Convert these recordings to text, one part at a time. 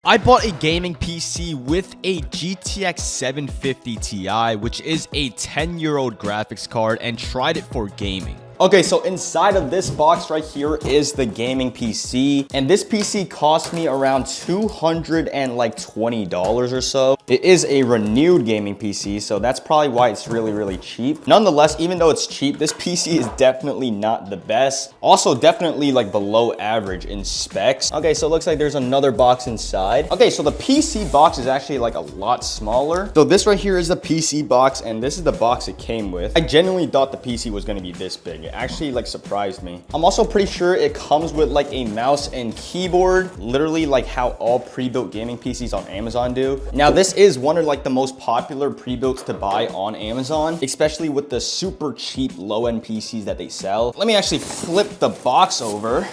I bought a gaming PC with a GTX 750 Ti, which is a 10-year-old graphics card, and tried it for gaming. Okay, so inside of this box right here is the gaming PC, and this PC cost me around $220 or so. It is a renewed gaming PC, so that's probably why it's really cheap. Nonetheless, even though it's cheap, this PC is definitely not the best. Also, definitely like below average in specs. Okay, so it looks like there's another box inside. Okay, so the PC box is actually like a lot smaller. So this right here is the PC box, and this is the box it came with. I genuinely thought the PC was gonna be this big. It actually like surprised me. I'm also pretty sure it comes with like a mouse and keyboard, literally like how all pre-built gaming PCs on Amazon do. Now this is one of like the most popular pre-builts to buy on Amazon, especially with the super cheap low-end PCs that they sell. Let me actually flip the box over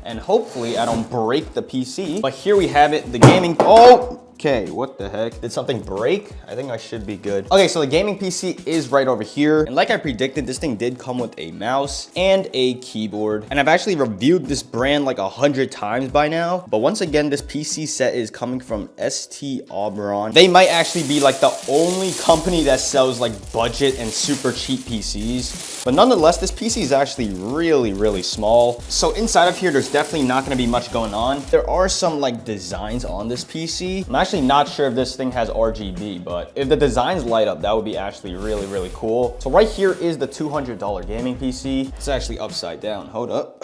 and hopefully I don't break the PC. But here we have it, the gaming, okay, what the heck? Did something break? I think I should be good. Okay, so the gaming PC is right over here. And like I predicted, this thing did come with a mouse and a keyboard. And I've actually reviewed this brand like 100 times by now. But once again, this PC set is coming from ST Auburon. They might actually be like the only company that sells like budget and super cheap PCs. But nonetheless, this PC is actually really small. So inside of here, there's definitely not gonna be much going on. There are some like designs on this PC. I'm actually not sure if this thing has RGB, but if the designs light up, that would be actually really cool. So right here is the $200 gaming PC. It's actually upside down, hold up.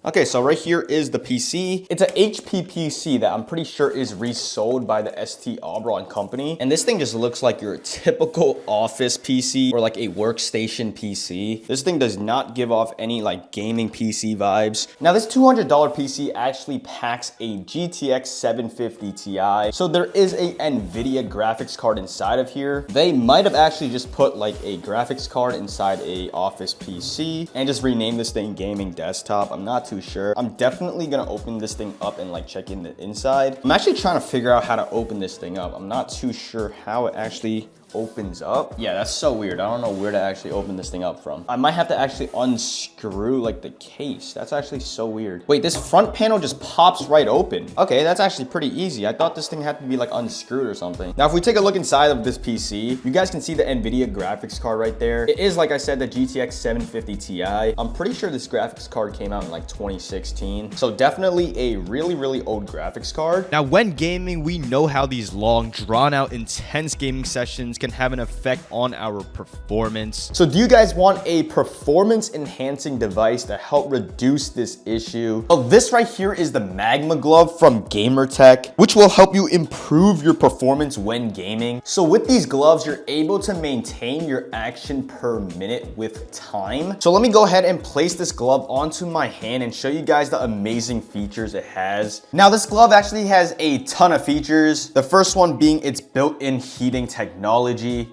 Okay, so right here is the PC. It's an HP PC that I'm pretty sure is resold by the ST Auburon company. And this thing just looks like your typical office PC or like a workstation PC. This thing does not give off any like gaming PC vibes. Now this $200 PC actually packs a GTX 750 Ti. So there is a Nvidia graphics card inside of here. They might have actually just put like a graphics card inside a office PC and just renamed this thing gaming desktop. I'm not too sure. I'm definitely gonna open this thing up and like check in the inside. I'm actually trying to figure out how to open this thing up. I'm not too sure how it actually opens up. Yeah, that's so weird. I don't know where to actually open this thing up from. I might have to actually unscrew like the case. That's actually so weird. Wait, this front panel just pops right open. Okay, that's actually pretty easy. I thought this thing had to be like unscrewed or something. Now, if we take a look inside of this PC, you guys can see the Nvidia graphics card right there. It is, like I said, the GTX 750 Ti. I'm pretty sure this graphics card came out in like 2016. So definitely a really old graphics card. Now, when gaming, we know how these long, drawn-out, intense gaming sessions can have an effect on our performance. So do you guys want a performance enhancing device to help reduce this issue? Well, this right here is the MAGMA glove from GamerTech, which will help you improve your performance when gaming. So with these gloves, you're able to maintain your action per minute with time. So let me go ahead and place this glove onto my hand and show you guys the amazing features it has. Now, this glove actually has a ton of features. The first one being its built-in heating technology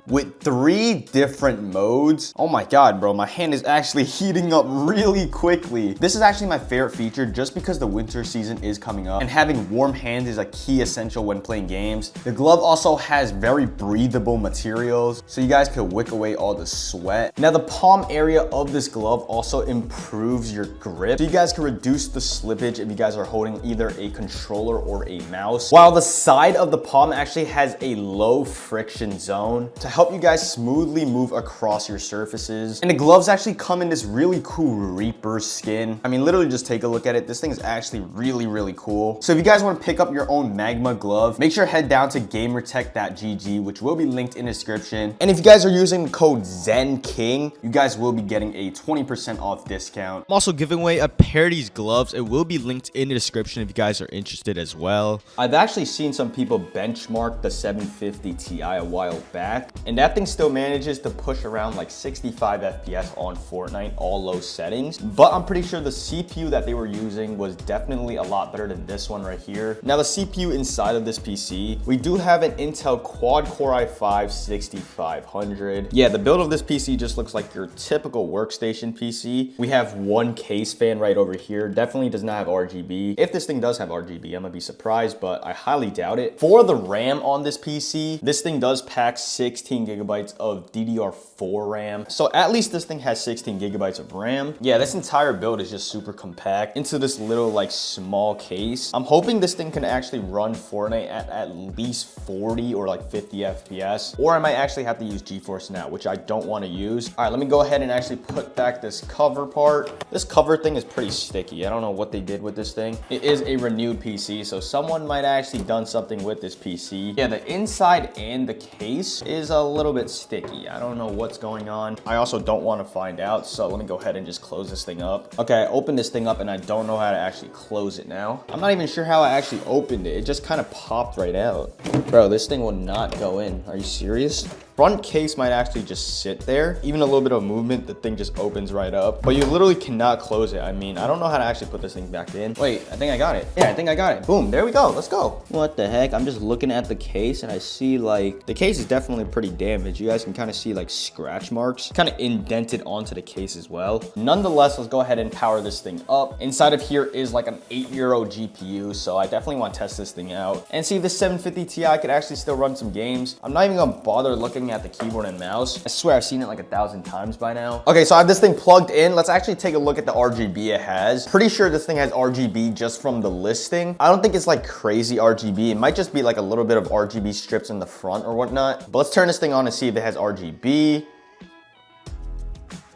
with 3 different modes. Oh my god, bro, my hand is actually heating up really quickly. This is actually my favorite feature just because the winter season is coming up and having warm hands is a key essential when playing games. The glove also has very breathable materials, so you guys could wick away all the sweat. Now, the palm area of this glove also improves your grip, so you guys can reduce the slippage if you guys are holding either a controller or a mouse, while the side of the palm actually has a low friction zone to help you guys smoothly move across your surfaces. And the gloves actually come in this really cool Reaper skin. I mean, literally just take a look at it. This thing is actually really cool. So if you guys want to pick up your own MAGMA glove, make sure to head down to gamertech.gg, which will be linked in the description. And if you guys are using the code ZENKING, you guys will be getting a 20% off discount. I'm also giving away a pair of these gloves. It will be linked in the description if you guys are interested as well. I've actually seen some people benchmark the 750 Ti a while back, and that thing still manages to push around like 65 FPS on Fortnite, all low settings. But I'm pretty sure the CPU that they were using was definitely a lot better than this one right here. Now, the CPU inside of this PC, we do have an Intel quad-core i5 6500. Yeah, the build of this PC just looks like your typical workstation PC. We have one case fan right over here. Definitely does not have RGB. If this thing does have RGB, I'm gonna be surprised, but I highly doubt it. For the RAM on this PC, this thing does pack 16 gigabytes of DDR4 RAM. So at least this thing has 16 gigabytes of RAM. Yeah, this entire build is just super compact into this little like small case. I'm hoping this thing can actually run Fortnite at least 40 or like 50 FPS, or I might actually have to use GeForce Now, which I don't want to use. All right, let me go ahead and actually put back this cover part. This cover thing is pretty sticky. I don't know what they did with this thing. It is a renewed PC, so someone might actually done something with this PC. Yeah, the inside and the case is a little bit sticky. I don't know what's going on. I also don't want to find out, so let me go ahead and just close this thing up. Okay, I opened this thing up and I don't know how to actually close it now. I'm not even sure how I actually opened it. It just kind of popped right out. Bro, this thing will not go in. Are you serious? Front case might actually just sit there. Even a little bit of movement, the thing just opens right up. But you literally cannot close it. I mean, I don't know how to actually put this thing back in. Wait, I think I got it. Yeah, I think I got it. Boom, there we go. Let's go. What the heck? I'm just looking at the case and I see like, the case is definitely pretty damaged. You guys can kind of see like scratch marks, kind of indented onto the case as well. Nonetheless, let's go ahead and power this thing up. Inside of here is like an 8-euro GPU. So I definitely want to test this thing out and see if this 750 Ti could actually still run some games. I'm not even gonna bother looking at the keyboard and mouse. I swear I've seen it like 1,000 times by now. Okay, so I have this thing plugged in. Let's actually take a look at the RGB it has. Pretty sure this thing has RGB just from the listing. I don't think it's like crazy RGB. It might just be like a little bit of RGB strips in the front or whatnot. But let's turn this thing on and see if it has RGB.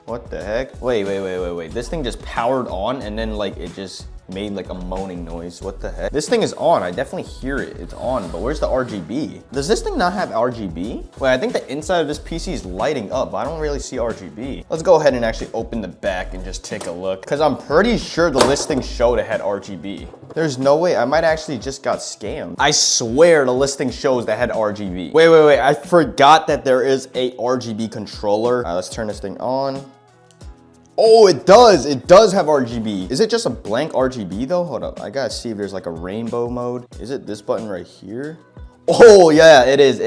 What the heck? Wait. This thing just powered on and then like it just made like a moaning noise. What the heck? This thing is on. I definitely hear it. It's on, but where's the RGB? Does this thing not have RGB? Wait, I think the inside of this PC is lighting up, but I don't really see RGB. Let's go ahead and actually open the back and just take a look, because I'm pretty sure the listing showed it had RGB. There's no way. I might actually just got scammed. I swear the listing shows that had RGB. Wait. I forgot that there is a RGB controller. All right, let's turn this thing on. Oh, it does. It does have RGB. Is it just a blank RGB though? Hold up. I gotta see if there's like a rainbow mode. Is it this button right here? Oh yeah, it is.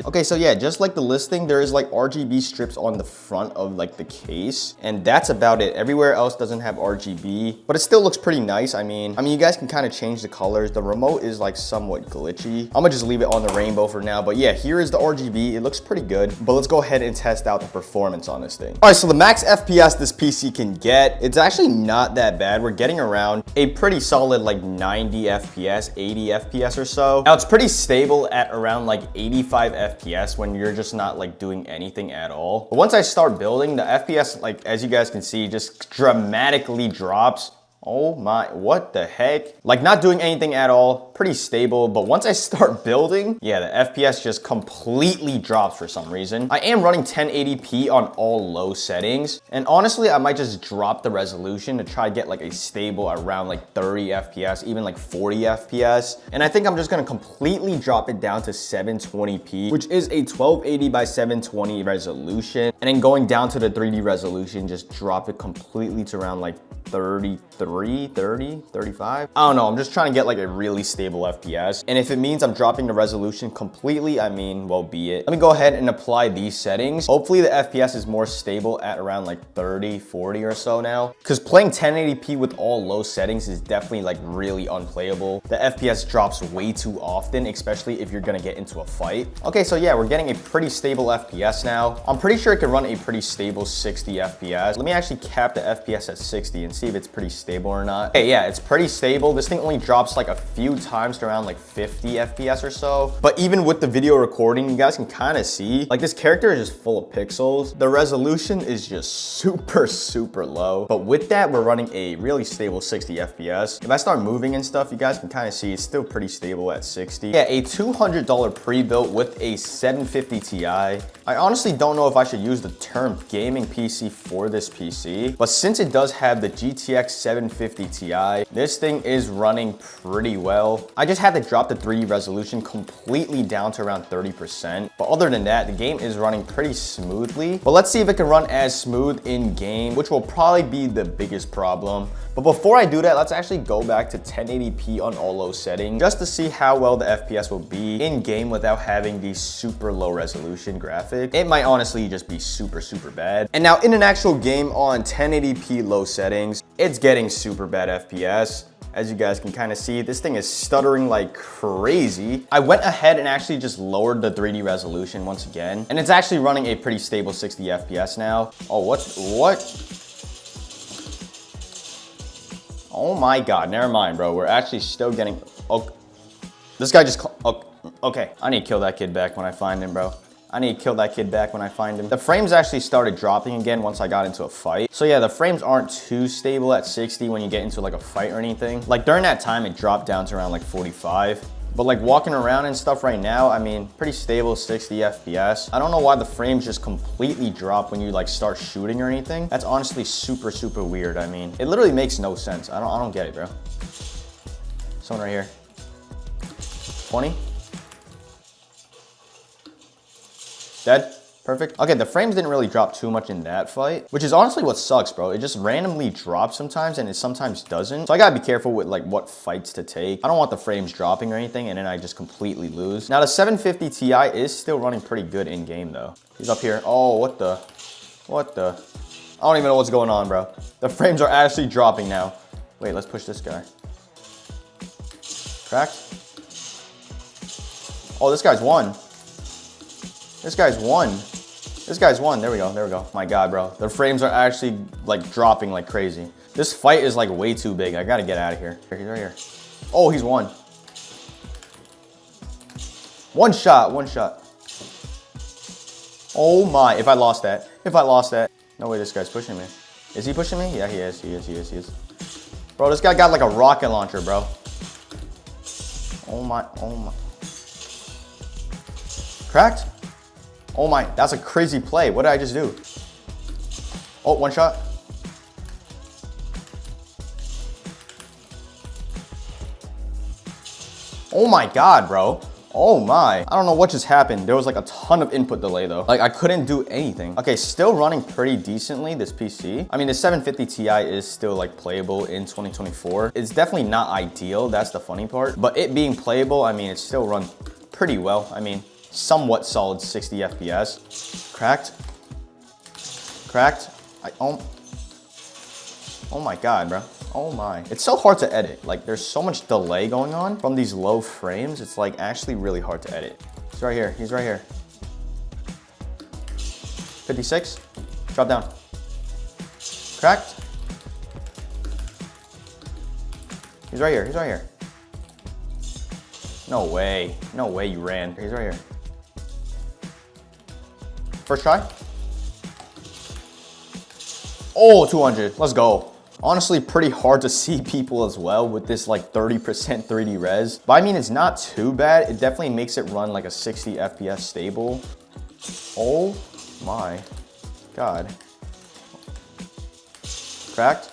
Okay, so yeah, just like the listing, there is like RGB strips on the front of like the case, and that's about it. Everywhere else doesn't have RGB, but it still looks pretty nice. I mean, you guys can kind of change the colors. The remote is like somewhat glitchy. I'm gonna just leave it on the rainbow for now, but yeah, here is the RGB. It looks pretty good, but let's go ahead and test out the performance on this thing. All right, so the max FPS this PC can get, it's actually not that bad. We're getting around a pretty solid like 90 FPS, 80 FPS or so. Now it's pretty stable at around like 85 FPS when you're just not like doing anything at all. But once I start building, the FPS, like as you guys can see, just dramatically drops. Oh my, what the heck? Like not doing anything at all, pretty stable. But once I start building, yeah, the FPS just completely drops for some reason. I am running 1080p on all low settings. And honestly, I might just drop the resolution to try to get like a stable around like 30 FPS, even like 40 FPS. And I think I'm just gonna completely drop it down to 720p, which is a 1280 by 720 resolution. And then going down to the 3D resolution, just drop it completely to around like 33, 30, 35. I don't know. I'm just trying to get like a really stable FPS. And if it means I'm dropping the resolution completely, I mean, well, be it. Let me go ahead and apply these settings. Hopefully the FPS is more stable at around like 30, 40 or so now. Because playing 1080p with all low settings is definitely like really unplayable. The FPS drops way too often, especially if you're gonna get into a fight. Okay, so yeah, we're getting a pretty stable FPS now. I'm pretty sure it can run a pretty stable 60 FPS. Let me actually cap the FPS at 60 and see if it's pretty stable or not. Okay, yeah, it's pretty stable. This thing only drops like a few times to around like 50 FPS or so. But even with the video recording, you guys can kind of see, like this character is just full of pixels. The resolution is just super low. But with that, we're running a really stable 60 FPS. If I start moving and stuff, you guys can kind of see it's still pretty stable at 60. Yeah, a $200 pre-built with a 750 Ti. I honestly don't know if I should use the term gaming PC for this PC, but since it does have the GTX 750 Ti, this thing is running pretty well. I just had to drop the 3D resolution completely down to around 30%. But other than that, the game is running pretty smoothly. But let's see if it can run as smooth in game, which will probably be the biggest problem. But before I do that, let's actually go back to 1080p on all low settings just to see how well the FPS will be in game without having these super low resolution graphics. It might honestly just be super bad. And now in an actual game on 1080p low settings, it's getting super bad FPS. As you guys can kind of see, this thing is stuttering like crazy. I went ahead and actually just lowered the 3D resolution once again, and it's actually running a pretty stable 60 FPS now. Oh, what? Oh my God, never mind, bro. We're actually still getting, oh, this guy just, oh, okay. I need to kill that kid back when I find him, bro. I need to kill that kid back when I find him. The frames actually started dropping again once I got into a fight. So yeah, the frames aren't too stable at 60 when you get into like a fight or anything. Like during that time, it dropped down to around like 45. But like walking around and stuff right now, I mean, pretty stable 60 FPS. I don't know why the frames just completely drop when you like start shooting or anything. That's honestly super, super weird. I mean, it literally makes no sense. I don't get it, bro. Someone right here. 20. Dead. Perfect. Okay, the frames didn't really drop too much in that fight, which is honestly what sucks, bro. It just randomly drops sometimes and it sometimes doesn't. So I gotta be careful with like what fights to take. I don't want the frames dropping or anything and then I just completely lose. Now the 750 Ti is still running pretty good in game though. He's up here. Oh, what the? I don't even know what's going on, bro. The frames are actually dropping now. Wait, let's push this guy. Cracked. Oh, this guy's won. This guy's won. This guy's won. There we go. There we go. My God, bro. The frames are actually like dropping like crazy. This fight is like way too big. I gotta get out of here. He's right here. Oh, he's won. One shot. One shot. Oh my. If I lost that. If I lost that. No way this guy's pushing me. Is he pushing me? Yeah, he is. He is. Bro, this guy got like a rocket launcher, bro. Oh my. Cracked? Oh my, that's a crazy play. What did I just do? Oh, one shot. Oh my God, bro. Oh my. I don't know what just happened. There was like a ton of input delay though. Like I couldn't do anything. Okay, still running pretty decently, this PC. I mean, the 750 Ti is still like playable in 2024. It's definitely not ideal, that's the funny part. But it being playable, I mean, it still runs pretty well. I mean, somewhat solid 60 FPS. Cracked. Cracked. Oh my God, bro. Oh my. It's so hard to edit. Like there's so much delay going on from these low frames. It's like actually really hard to edit. He's right here. He's right here. 56. Drop down. Cracked. He's right here. He's right here. No way. No way you ran. He's right here. First try. Oh, 200. Let's go. Honestly, pretty hard to see people as well with this like 30% 3D res. But I mean, it's not too bad. It definitely makes it run like a 60 FPS stable. Oh my God. Cracked.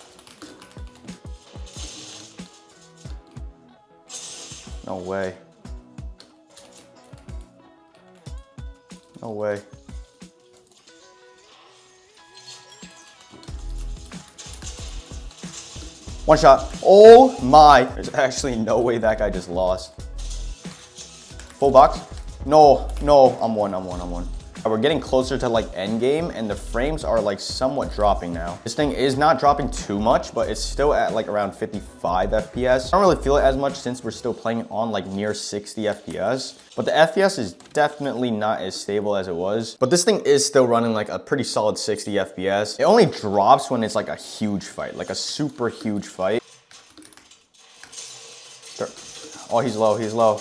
No way. No way. One shot. Oh my. There's actually no way that guy just lost. Full box? No, I'm one. We're getting closer to like end game and the frames are like somewhat dropping now. This thing is not dropping too much, but it's still at like around 55 FPS. I don't really feel it as much since we're still playing on like near 60 FPS. But the FPS is definitely not as stable as it was. But this thing is still running like a pretty solid 60 FPS. It only drops when it's like a huge fight, like a super huge fight. Oh, he's low.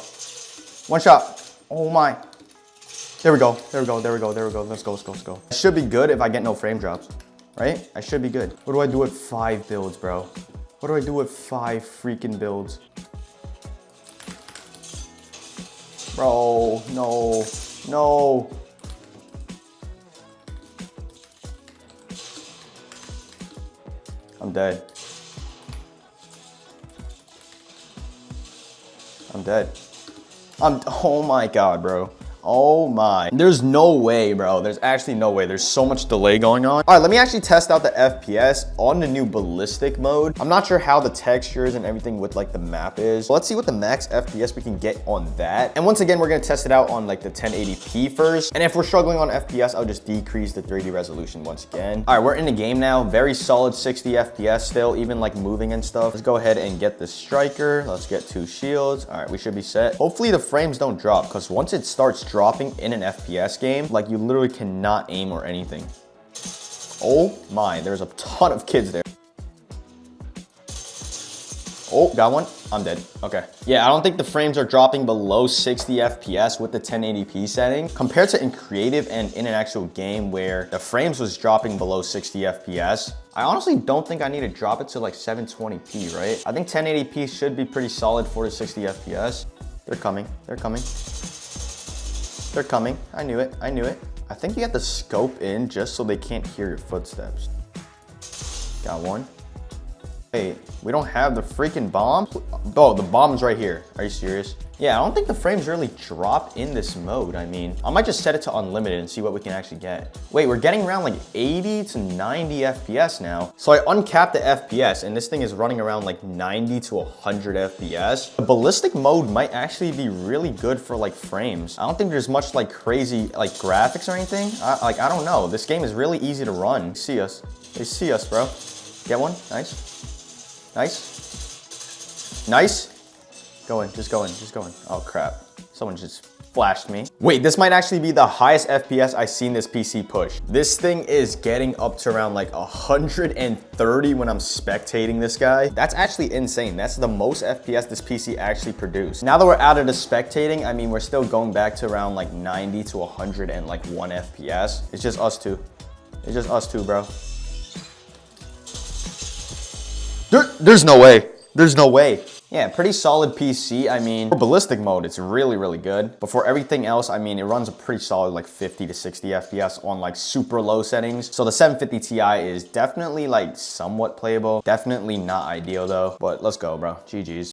One shot. Oh my. There we go. Let's go. I should be good if I get no frame drops, right? I should be good. What do I do with 5 builds, bro? What do I do with 5 freaking builds? Bro, no. I'm dead. Oh my God, bro. Oh my. There's no way, bro. There's actually no way. There's so much delay going on. All right, let me actually test out the FPS on the new ballistic mode. I'm not sure how the textures and everything with like the map is. Let's see what the max FPS we can get on that. And once again, we're gonna test it out on like the 1080p first. And if we're struggling on FPS, I'll just decrease the 3D resolution once again. All right, we're in the game now. Very solid 60 FPS still, even like moving and stuff. Let's go ahead and get the striker. Let's get 2 shields. All right, we should be set. Hopefully the frames don't drop, because once it starts dropping in an FPS game, like you literally cannot aim or anything. Oh my, there's a ton of kids there. Oh, got one. I'm dead. Okay. Yeah, I don't think the frames are dropping below 60 FPS with the 1080p setting. Compared to in creative and in an actual game where the frames was dropping below 60 FPS, I honestly don't think I need to drop it to like 720p, right? I think 1080p should be pretty solid for the 60 FPS. They're coming. They're coming. They're coming. I knew it. I knew it. I think you have to scope in just so they can't hear your footsteps. Got one. Wait, we don't have the freaking bomb? Oh, the bomb's right here. Are you serious? Yeah, I don't think the frames really drop in this mode. I mean, I might just set it to unlimited and see what we can actually get. Wait, we're getting around like 80 to 90 FPS now. So I uncapped the FPS and this thing is running around like 90 to 100 FPS. The ballistic mode might actually be really good for like frames. I don't think there's much like crazy like graphics or anything. I don't know. This game is really easy to run. See us. They see us, bro. Get one. Nice. Nice. Nice. Going, just going, just going. Oh crap. Someone just flashed me. Wait, this might actually be the highest FPS I've seen this PC push. This thing is getting up to around like 130 when I'm spectating this guy. That's actually insane. That's the most FPS this PC actually produced. Now that we're out of the spectating, I mean, we're still going back to around like 90 to 101 FPS. It's just us two. It's just us two, bro. There's no way. There's no way. Yeah, pretty solid PC. I mean, for ballistic mode, it's really, really good. But for everything else, I mean, it runs a pretty solid like 50 to 60 FPS on like super low settings. So the 750 Ti is definitely like somewhat playable. Definitely not ideal though. But let's go, bro. GG's.